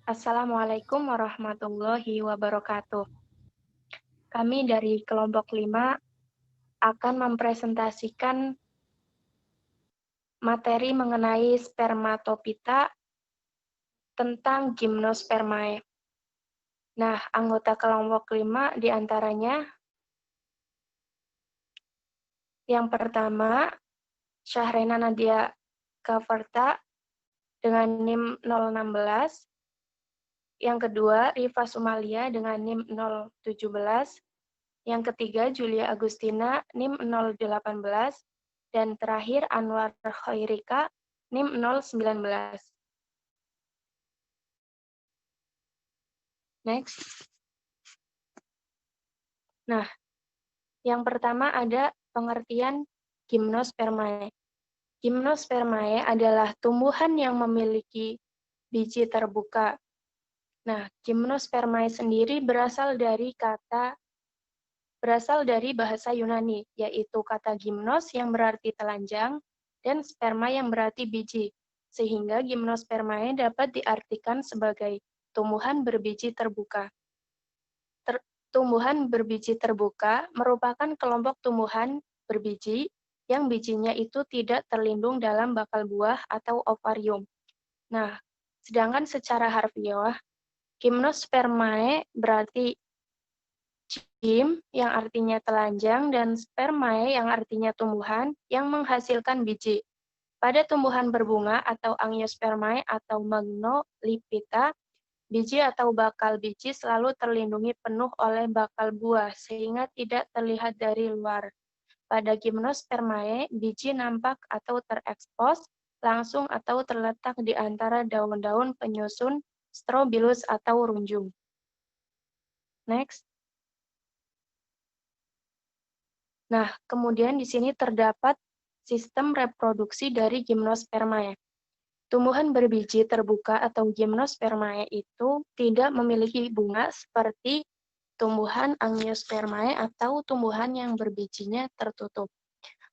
Assalamualaikum warahmatullahi wabarakatuh. Kami dari kelompok 5 akan mempresentasikan materi mengenai spermatopita tentang gimnospermae. Nah, anggota kelompok 5 diantaranya yang pertama, Syahrena Nadia Kaverta dengan NIM 016, yang kedua, Rifa Sumalia dengan NIM 017, yang ketiga, Julia Agustina, NIM 018, dan terakhir, Anwar Khairika, NIM 019. Next. Nah, yang pertama ada pengertian gimnospermae. Gimnospermae adalah tumbuhan yang memiliki biji terbuka. Nah, gimnospermae sendiri berasal dari bahasa Yunani, yaitu kata gimnos yang berarti telanjang dan sperma yang berarti biji, sehingga gimnospermae dapat diartikan sebagai tumbuhan berbiji terbuka. Tumbuhan berbiji terbuka merupakan kelompok tumbuhan berbiji yang bijinya itu tidak terlindung dalam bakal buah atau ovarium. Nah, sedangkan secara harfiah, gimnospermae berarti gim yang artinya telanjang dan spermae yang artinya tumbuhan yang menghasilkan biji. Pada tumbuhan berbunga atau angiospermae atau magnolipita, biji atau bakal biji selalu terlindungi penuh oleh bakal buah sehingga tidak terlihat dari luar. Pada gimnospermae, biji nampak atau terekspos langsung atau terletak di antara daun-daun penyusun strobilus atau runjung. Next. Nah, kemudian di sini terdapat sistem reproduksi dari gimnospermae. Tumbuhan berbiji terbuka atau gimnospermae itu tidak memiliki bunga seperti tumbuhan angiospermae atau tumbuhan yang berbijinya tertutup.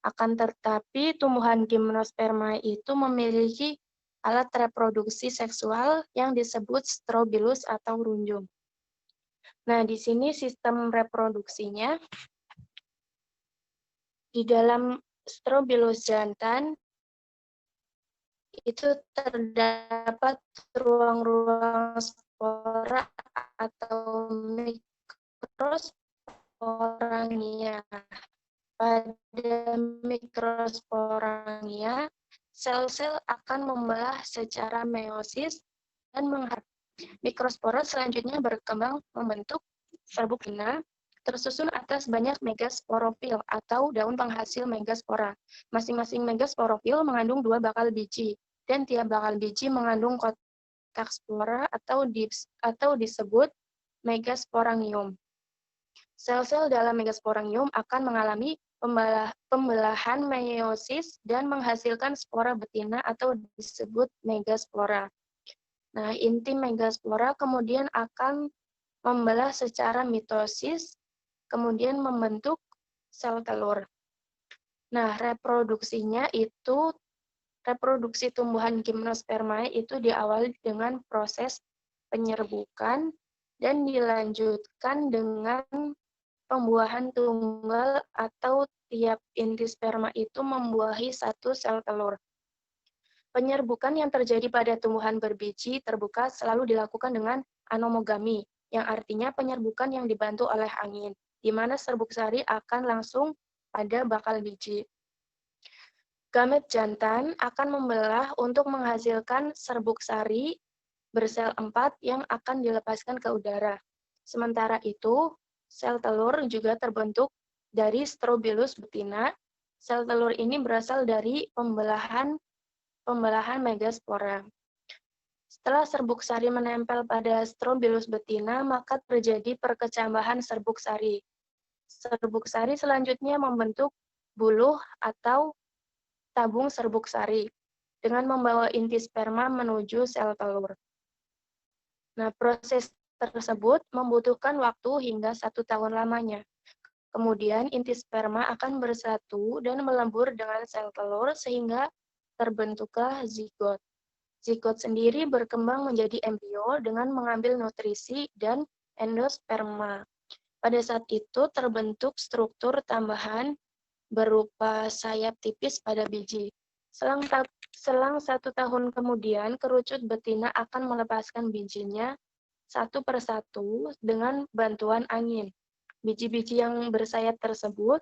Akan tetapi, tumbuhan gimnospermae itu memiliki alat reproduksi seksual yang disebut strobilus atau runjung. Nah, di sini sistem reproduksinya. Di dalam strobilus jantan itu terdapat ruang-ruang spora atau mikrosporangia. Pada mikrosporangia, sel-sel akan membelah secara meiosis dan mikrospora selanjutnya berkembang membentuk serbuk betina tersusun atas banyak megasporofil atau daun penghasil megaspora. Masing-masing megasporofil mengandung 2 bakal biji, dan tiap bakal biji mengandung kotak spora atau disebut megasporangium. Sel-sel dalam megasporangium akan mengalami pembelahan meiosis dan menghasilkan spora betina atau disebut megaspora. Nah, inti megaspora kemudian akan membelah secara mitosis, kemudian membentuk sel telur. Nah, reproduksi tumbuhan gimnospermae itu diawali dengan proses penyerbukan dan dilanjutkan dengan pembuahan tunggal atau tiap inti sperma itu membuahi satu sel telur. Penyerbukan yang terjadi pada tumbuhan berbiji terbuka selalu dilakukan dengan anomogami, yang artinya penyerbukan yang dibantu oleh angin, di mana serbuk sari akan langsung pada bakal biji. Gamet jantan akan membelah untuk menghasilkan serbuk sari bersel 4 yang akan dilepaskan ke udara. Sementara itu, sel telur juga terbentuk dari strobilus betina. Sel telur ini berasal dari pembelahan megaspora. Setelah serbuk sari menempel pada strobilus betina, maka terjadi perkecambahan serbuk sari. Serbuk sari selanjutnya membentuk buluh atau tabung serbuk sari dengan membawa inti sperma menuju sel telur. Nah, proses tersebut membutuhkan waktu hingga 1 tahun lamanya. Kemudian inti sperma akan bersatu dan melebur dengan sel telur sehingga terbentuklah zigot. Zigot sendiri berkembang menjadi embrio dengan mengambil nutrisi dan endosperma. Pada saat itu terbentuk struktur tambahan berupa sayap tipis pada biji. Selang 1 tahun kemudian, kerucut betina akan melepaskan bijinya satu persatu dengan bantuan angin. Biji-biji yang bersayap tersebut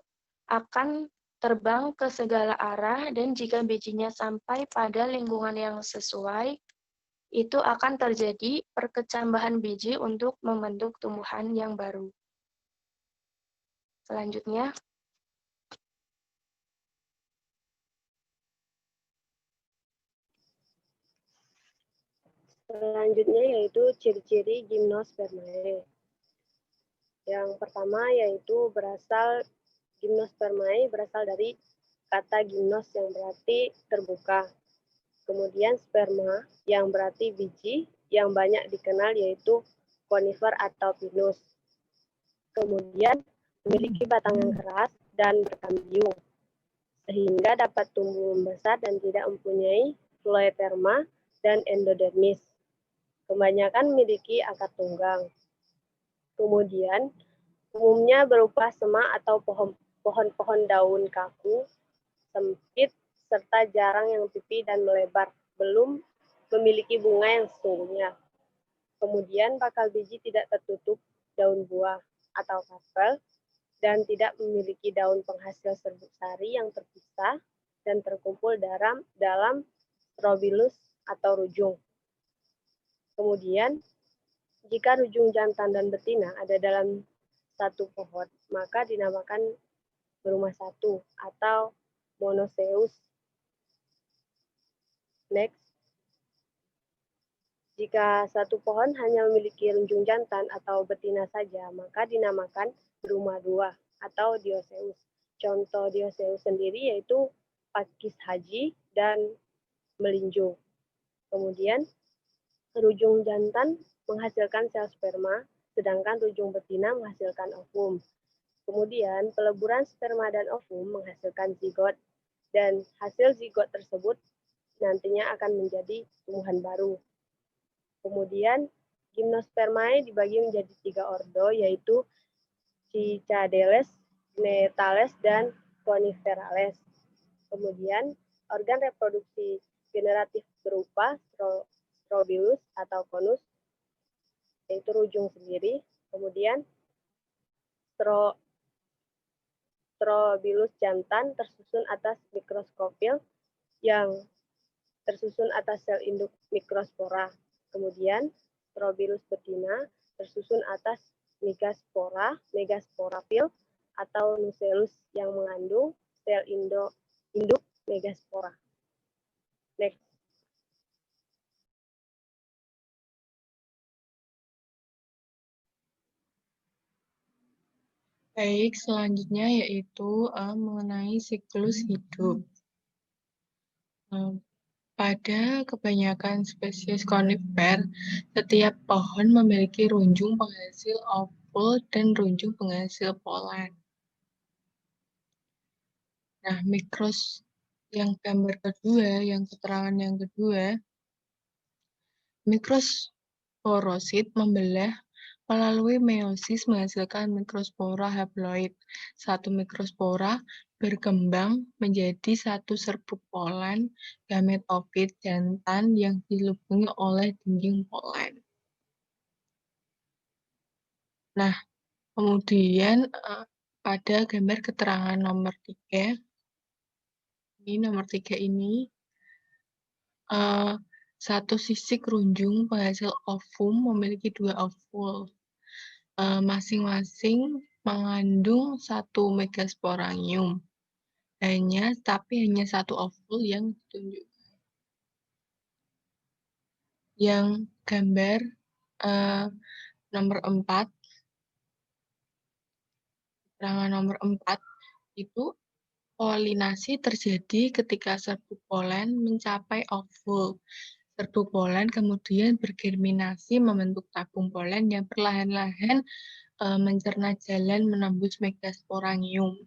akan terbang ke segala arah, dan jika bijinya sampai pada lingkungan yang sesuai, itu akan terjadi perkecambahan biji untuk membentuk tumbuhan yang baru. Selanjutnya, selanjutnya yaitu ciri-ciri gimnospermae. Yang pertama yaitu gimnospermae berasal dari kata gimnos yang berarti terbuka. Kemudian sperma yang berarti biji yang banyak dikenal yaitu conifer atau pinus. Kemudian memiliki batang yang keras dan berkambium, sehingga dapat tumbuh membesar dan tidak mempunyai phloeterma dan endodermis. Kebanyakan memiliki akar tunggang. Kemudian umumnya berupa semak atau pohon-pohon daun kaku, sempit, serta jarang yang pipi dan melebar, belum memiliki bunga yang sesungguhnya. Kemudian bakal biji tidak tertutup daun buah atau karpel, dan tidak memiliki daun penghasil serbuk sari yang terpisah dan terkumpul dalam strobilus atau rujung. Kemudian, jika rujung jantan dan betina ada dalam satu pohon, maka dinamakan berumah satu atau monoseus. Next, jika satu pohon hanya memiliki rujung jantan atau betina saja, maka dinamakan berumah dua atau dioseus. Contoh dioseus sendiri yaitu pakis haji dan melinjo. Kemudian, rujung jantan menghasilkan sel sperma, sedangkan rujung betina menghasilkan ovum. Kemudian, peleburan sperma dan ovum menghasilkan zigot, dan hasil zigot tersebut nantinya akan menjadi tumbuhan baru. Kemudian, gimnospermae dibagi menjadi 3 ordo, yaitu Cicadeles, Gnetales, dan Coniferales. Kemudian, organ reproduksi generatif berupa strobilus atau konus, yaitu rujung sendiri. Kemudian, strobilus jantan tersusun atas mikroskopil yang tersusun atas sel induk mikrospora. Kemudian, strobilus betina tersusun atas megasporapil atau nucleus yang mengandung sel induk megaspora. Next. Baik, selanjutnya yaitu mengenai siklus hidup. Pada kebanyakan spesies konifer, setiap pohon memiliki runjung penghasil ovul dan runjung penghasil polen. Nah, yang gambar kedua, yang keterangan yang kedua, mikrosporosit membelah melalui meiosis menghasilkan mikrospora haploid. Satu mikrospora berkembang menjadi satu serbuk polen gametofit jantan yang dilubungi oleh dinding polen. Nah, kemudian pada gambar keterangan nomor 3, nomor 3 ini, satu sisik runjung penghasil ovum memiliki 2 ovul. Masing-masing mengandung 1 megasporangium. Tapi hanya 1 ovul yang ditunjukkan. Yang gambar nomor 4, keterangan nomor 4 itu polinasi terjadi ketika serbuk polen mencapai ovul. Serbuk polen kemudian bergerminasi membentuk tabung polen yang perlahan-lahan mencerna jalan menembus megasporangium.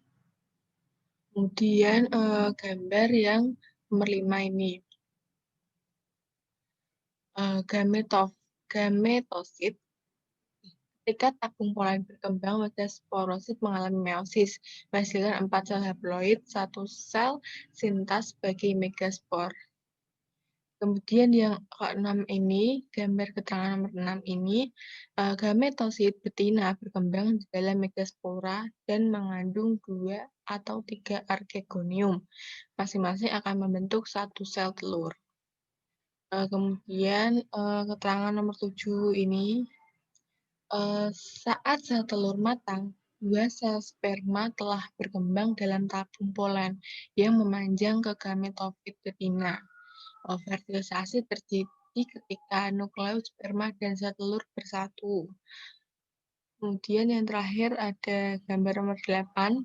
Kemudian gambar yang nomor 5 ini. gametosit. Ketika tabung polain berkembang, maka sporosit mengalami meiosis, menghasilkan 4 sel haploid, 1 sel sintas sebagai megaspor. Kemudian yang ke-6 ini, gambar keterangan nomor 6 ini, gametosit betina berkembang di dalam megaspora dan mengandung 2 atau 3 archegonium. Masing-masing akan membentuk 1 sel telur. Kemudian keterangan nomor 7 ini, saat sel telur matang, 2 sel sperma telah berkembang dalam tabung polen yang memanjang ke gametofit betina. Fertilisasi terjadi ketika nukleus sperma dan sel telur bersatu. Kemudian yang terakhir ada gambar nomor 8.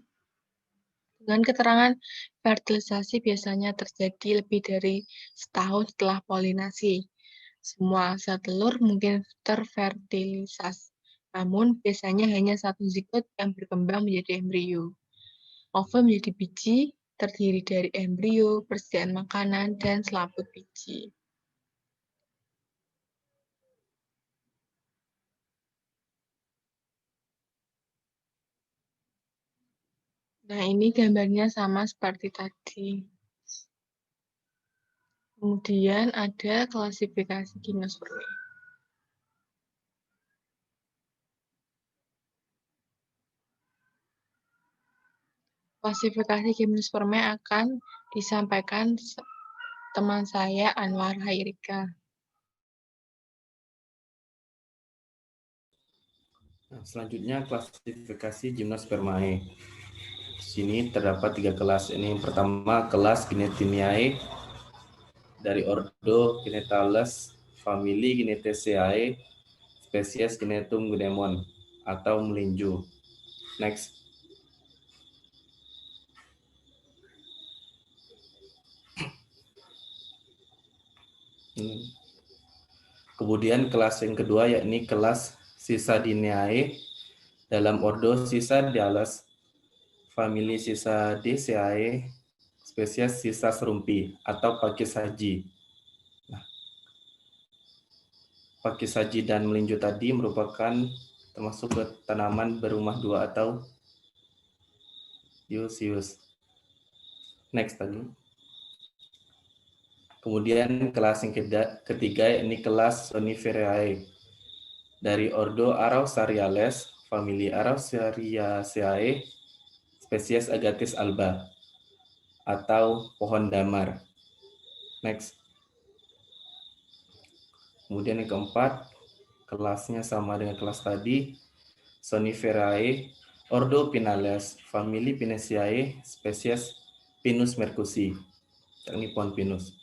Dengan keterangan fertilisasi biasanya terjadi lebih dari setahun setelah polinasi. Semua sel telur mungkin terfertilisasi, namun biasanya hanya 1 zigot yang berkembang menjadi embrio. Ovum menjadi biji, terdiri dari embrio, persediaan makanan, dan selaput biji. Nah, ini gambarnya sama seperti tadi. Kemudian ada klasifikasi gimnospermae. Klasifikasi gimnospermae akan disampaikan teman saya Anwar Hairika. Nah, selanjutnya klasifikasi gimnospermae. Di sini terdapat 3 kelas. Ini yang pertama kelas Ginetiniae dari ordo Ginetales, famili Ginetaceae, spesies Ginetum guinemon atau melinju. Next. Kemudian kelas yang kedua yakni kelas Cicadineae dalam ordo Cicadiales, famili Cicadaceae, spesies Cisas rumpi atau pakis haji. Nah, pakis haji dan melinju tadi merupakan termasuk ke tanaman berumah dua atau dioecious. Next tadi. Kemudian kelas yang ketiga ini kelas Soniferae dari ordo Araucariales, famili Araucariaceae, spesies Agathis alba atau pohon damar. Next. Kemudian yang keempat, kelasnya sama dengan kelas tadi, Soniferae, ordo Pinales, famili Pinaceae, spesies Pinus mercusi. Ini pohon pinus.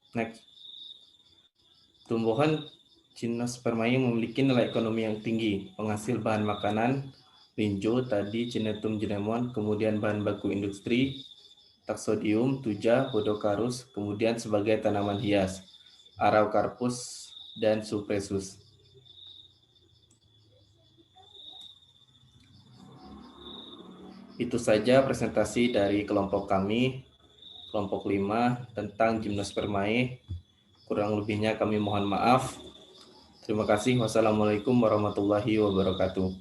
Next. Tumbuhan gimnospermae memiliki nilai ekonomi yang tinggi, penghasil bahan makanan, linjo tadi Ginetum guinemon, kemudian bahan baku industri, taxodium, tuja, podocarus, kemudian sebagai tanaman hias, Araucarpus dan Supressus. Itu saja presentasi dari kelompok kami, kelompok 5 tentang gimnospermae. Kurang lebihnya kami mohon maaf. Terima kasih. Wassalamualaikum warahmatullahi wabarakatuh.